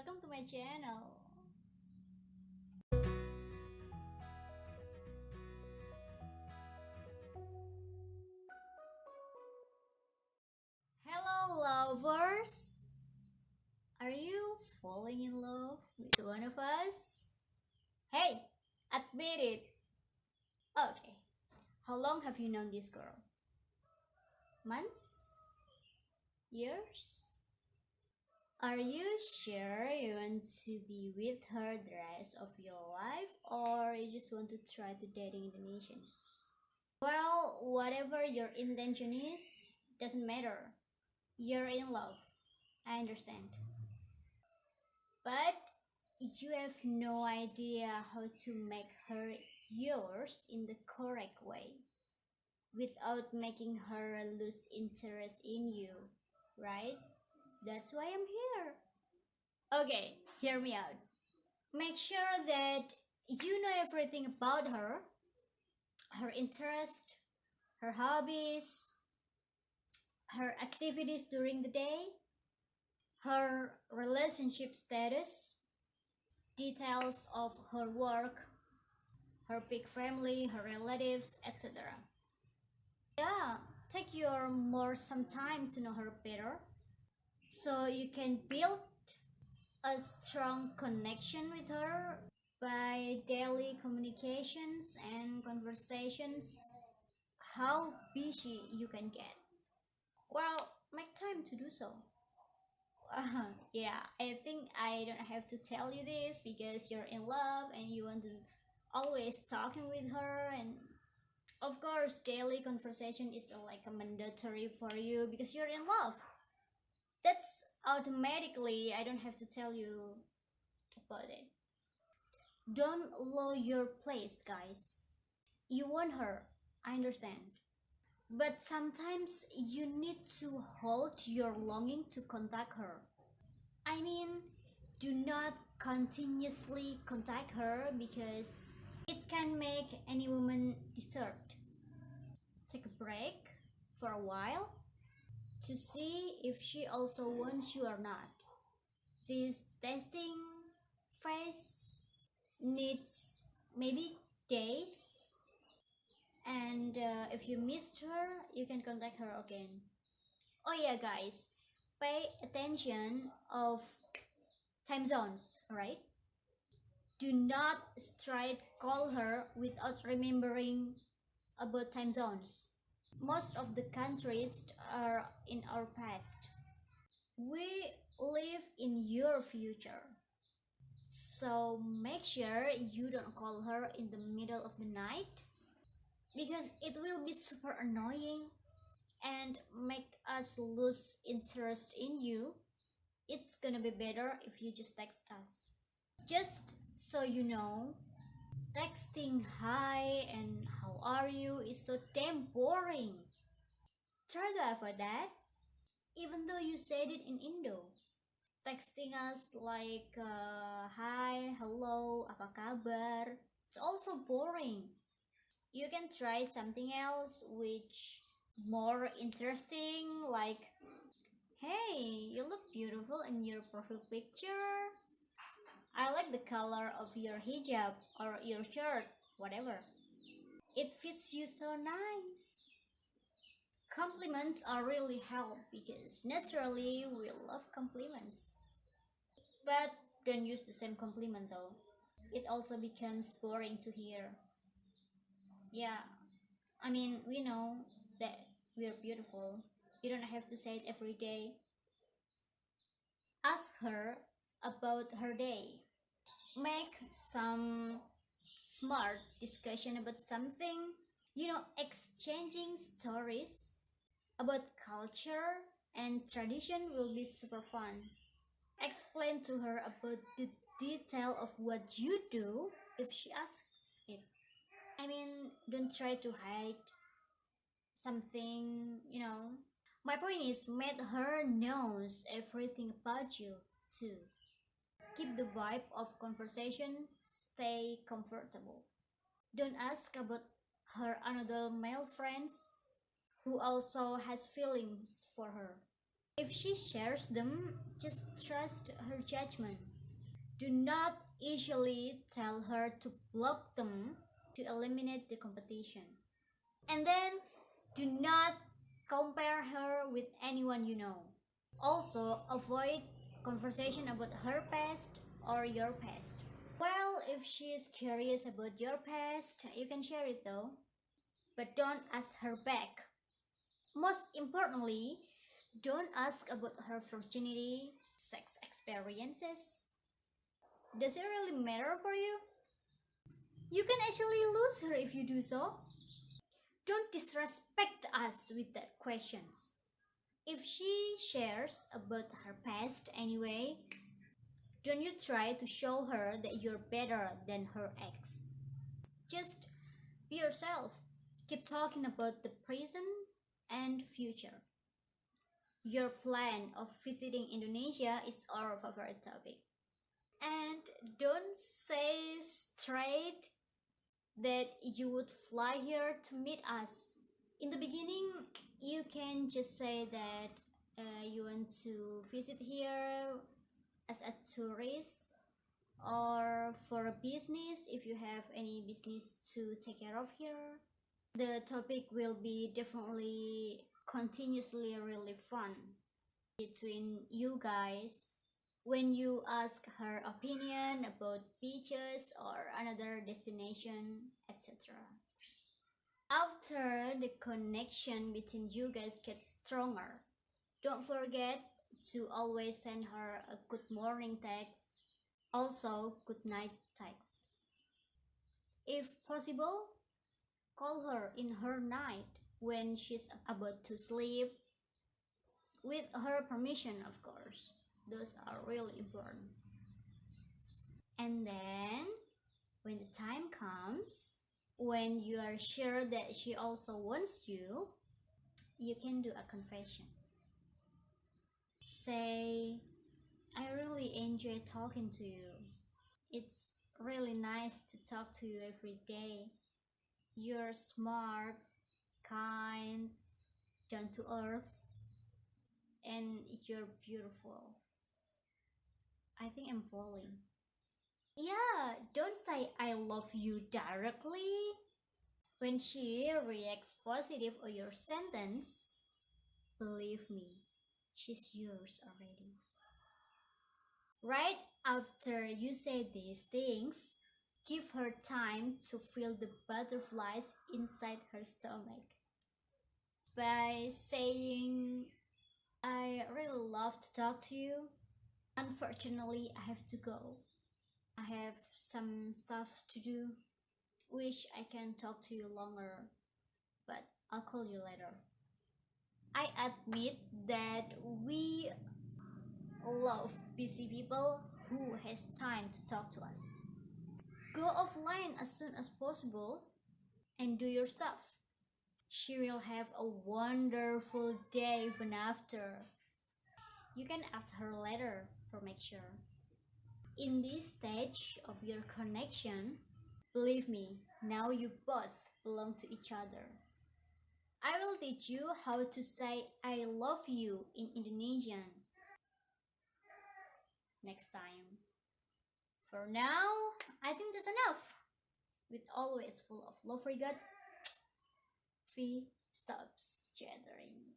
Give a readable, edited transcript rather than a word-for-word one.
welcome to my channel. Hello lovers! Are you falling in love with one of us? Hey, admit it. Okay, how long have you known this girl? Months? Years? Are you sure you want to be with her the rest of your life, or you just want to try to dating Indonesians? Well, whatever your intention is, doesn't matter. You're in love. I understand. But you have no idea how to make her yours in the correct way without making her lose interest in you, right? That's why I'm here. Okay, hear me out. Make sure that you know everything about her interest, her hobbies, her activities during the day, her relationship status, details of her work, her big family, her relatives, etc. Yeah, take your more some time to know her better so you can build a strong connection with her by daily communications and conversations. How busy you can get. Well, make time to do so. Yeah, I think I don't have to tell you this because you're in love and you want to always talking with her, and of course daily conversation is like a mandatory for you because you're in love. That's automatically, I don't have to tell you about it. Don't lower your place, guys. You want her, I understand. But sometimes you need to hold your longing to contact her. I mean, do not continuously contact her because it can make any woman disturbed. Take a break for a while to see if she also wants you or not. This testing phase needs maybe days, and if you missed her, you can contact her again. Oh yeah, guys, pay attention of time zones, alright? Do not straight call her without remembering about time zones. Most of the countries are in our past. We live in your future. So make sure you don't call her in the middle of the night because it will be super annoying and make us lose interest in you. It's gonna be better if you just text us. Just so you know, texting hi and how are you is so damn boring. Try to avoid that, even though you said it in Indo. Texting us like hi, hello, apa kabar, it's also boring. You can try something else which more interesting, like hey, you look beautiful in your profile picture. I like the color of your hijab or your shirt, whatever. It fits you so nice. Compliments are really help because naturally we love compliments. But don't use the same compliment though. It also becomes boring to hear. Yeah, I mean, we know that we're beautiful. You don't have to say it every day. Ask her about her day. Make some smart discussion about something. Exchanging stories about culture and tradition will be super fun. Explain to her about the detail of what you do if she asks it. I mean, don't try to hide something. My point is, make her knows everything about you too. Keep the vibe of conversation, stay comfortable. Don't ask about her another male friends who also has feelings for her. If she shares them, just trust her judgment. Do not easily tell her to block them to eliminate the competition. And then do not compare her with anyone you know. Also, avoid conversation about her past or your past. Well, if she's curious about your past, you can share it though, but don't ask her back. Most importantly, don't ask about her virginity, sex experiences. Does it really matter for you? You can actually lose her if you do so. Don't disrespect us with that questions. If she shares about her past anyway, don't you try to show her that you're better than her ex. Just be yourself. Keep talking about the present and future. Your plan of visiting Indonesia is our favorite topic. And don't say straight that you would fly here to meet us. In the beginning, you can just say that you want to visit here as a tourist or for a business if you have any business to take care of here. The topic will be definitely continuously really fun between you guys when you ask her opinion about beaches or another destination, etc. After the connection between you guys gets stronger, don't forget to always send her a good morning text, also good night text. If possible, call her in her night when she's about to sleep, with her permission, of course. Those are really important. And then, when the time comes, when you are sure that she also wants you, you can do a confession. Say, I really enjoy talking to you. It's really nice to talk to you every day. You're smart, kind, down to earth, and you're beautiful. I think I'm falling. Yeah, don't say I love you directly. When she reacts positive on your sentence, believe me, she's yours already. Right after you say these things, give her time to feel the butterflies inside her stomach by saying, I really love to talk to you. Unfortunately, I have to go. I have some stuff to do. Wish I can talk to you longer, but I'll call you later. I admit that we love busy people who has time to talk to us. Go offline as soon as possible and do your stuff. She will have a wonderful day even after. You can ask her later for make sure. In this stage of your connection, believe me, now you both belong to each other. I will teach you how to say I love you in Indonesian next time. For now, I think that's enough. With always full of love regards, V stops chattering.